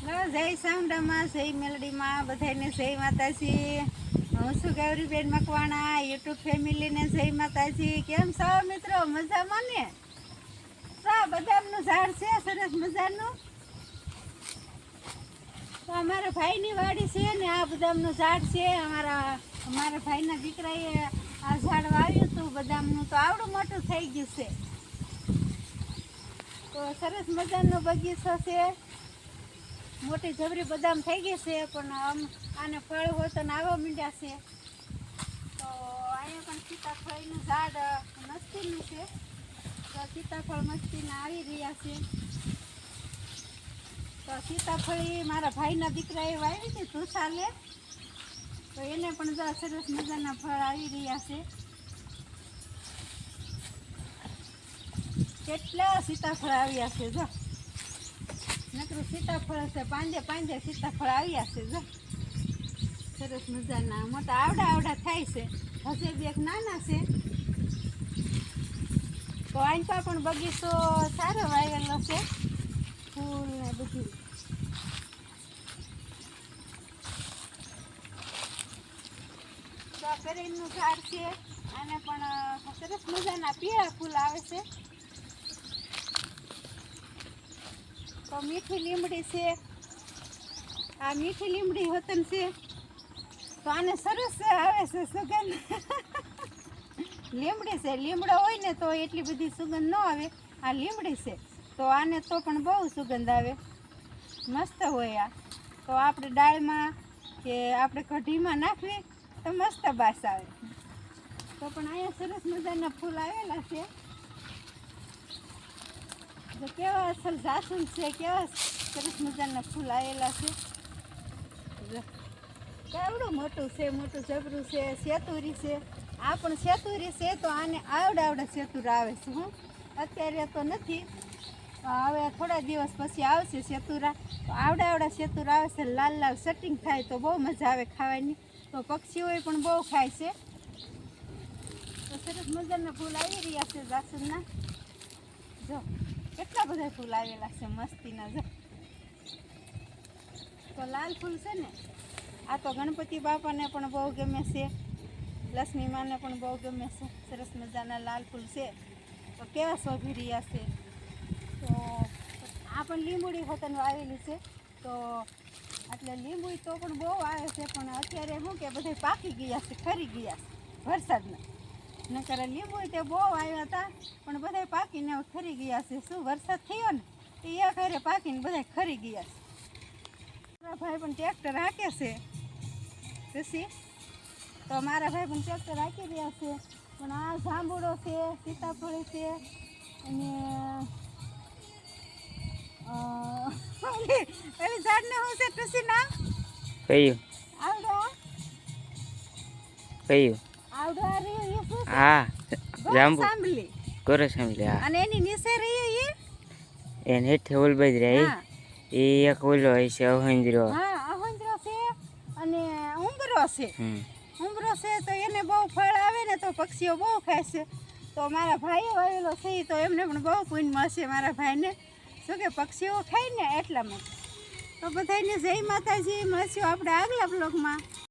જય સામડામાં, જય મેલડીમાં, બધાને જય માતાજી. હું છું ગૌરીબેન મકવાણા. યુટ્યુબ ફેમિલીને જય માતાજી. કેમ છો મિત્રો? મજામાં ને? બદામનું ઝાડ છે સરસ મજાનું. તો અમારા ભાઈની વાડી છે ને આ બદામનું ઝાડ છે. અમારા ભાઈના દીકરાએ આ ઝાડ વાવ્યું હતું બદામનું, તો આવડું મોટું થઈ ગયું છે. તો સરસ મજાનો બગીચો છે. મોટી જબરી બદામ થઈ ગઈ છે, પણ આને ફળ હોય તો આવવા માંડ્યા છે. તો અહીંયા પણ સીતાફળનું ઝાડ મસ્તીનું છે. તો સીતાફળ મસ્તીના આવી રહ્યા છે. તો સીતાફળી મારા ભાઈના દીકરાએ વાવી હતી તુસાલે, તો એને પણ સરસ મજાના ફળ આવી રહ્યા છે. કેટલા સીતાફળ આવ્યા છે જો, નકરું સીતાફળ છે, પાંજે પાંજે સીતાફળ આવ્યા છે જો, સરસ મજાના મોટા આવડા થાય છે. હશે બે નાના છે. તો આંપા પણ બગીચો સારો વાવેલો છે, ફૂલ ને બધું. તો કરેલનું ઝાડ છે, આને પણ સરસ મજાના પીળા ફૂલ આવે છે. તો મીઠી લીમડી છે, આ મીઠી લીમડી હોતન છે. તો આને સરસ આવે છે સુગંધ. લીમડી છે, લીમડો હોય ને તો એટલી બધી સુગંધ ન આવે. આ લીમડી છે તો આને તો પણ બહુ સુગંધ આવે, મસ્ત હોય. આ તો આપણે દાળમાં કે આપણે કઢીમાં નાખવી તો મસ્ત બાસ આવે. તો પણ અહીંયા સરસ મજાના ફૂલ આવેલા છે. કેવા અસલ જાસૂન છે, કેવા સરસ મજાના ફૂલ આવેલા છે. કેવડું મોટું છે, મોટું જબરું છે. સેતુરી છે, આ પણ સેતુરી છે. તો આને આવડા સેતુર આવે છે. અત્યારે તો નથી, હવે થોડા દિવસ પછી આવશે સેતુરા. તો આવડા સેતુર આવે છે, લાલ લાલ સટિંગ થાય તો બહુ મજા આવે ખાવાની. તો પક્ષીઓ પણ બહુ ખાય છે. તો સરસ મજાના ફૂલ આવી રહ્યા છે જાસૂનના. જો કેટલા બધા ફૂલ આવેલા છે મસ્તીના. જો તો લાલ ફૂલ છે ને, આ તો ગણપતિ બાપાને પણ બહુ ગમે છે, લક્ષ્મી માને પણ બહુ ગમે છે. સરસ મજાના લાલ ફૂલ છે. તો કેવા શોભી રહ્યા છે. તો આ પણ લીંબુડી હોતન વાવેલી છે. તો એટલે લીંબુડી તો પણ બહુ આવે છે, પણ અત્યારે શું કે બધા પાકી ગયા છે, ખરી ગયા છે વરસાદના. નકર લીંબુ તે બહુ આવ્યા હતા, પણ બધા પાકીને ખરી ગયા છે. શું વરસાદ થયો ને તો એ ખરે પાકીને બધા ખરી ગયા છે. મારા ભાઈ પણ ટ્રેક્ટર હાકે છે પછી. તો મારા ભાઈ પણ ટ્રેક્ટર હાકી રહ્યા છે. પણ આ જાંબુડો છે, સીતાફળી છે, અને પેલી ઝાડને શું છે ટુસી નામ કયું? આવડો કયું? આવડો આ રહ્યું એ શું છે? હા, જાંબુ સાંભળી ગોરસાંભળી. હા, અને એની નીચે રહ્યું એને હેઠે ઓલબાજ રહી. એ એક ઓલો હોય છે અહંજરો. હા, અહંજરો છે અને ઉંબરો છે. ઉંબરો છે તો એને બહુ ફળ આવે ને તો પક્ષીઓ બહુ ખાય છે. તો મારા ભાઈએ વાવેલો છે તો એમને પણ બહુ પુણ્ય મળશે મારા ભાઈને, શું કે પક્ષીઓ ખાય ને એટલા માટે. તો બધાને જય માતાજી. મળશું આપણે આગલા બ્લોગમાં.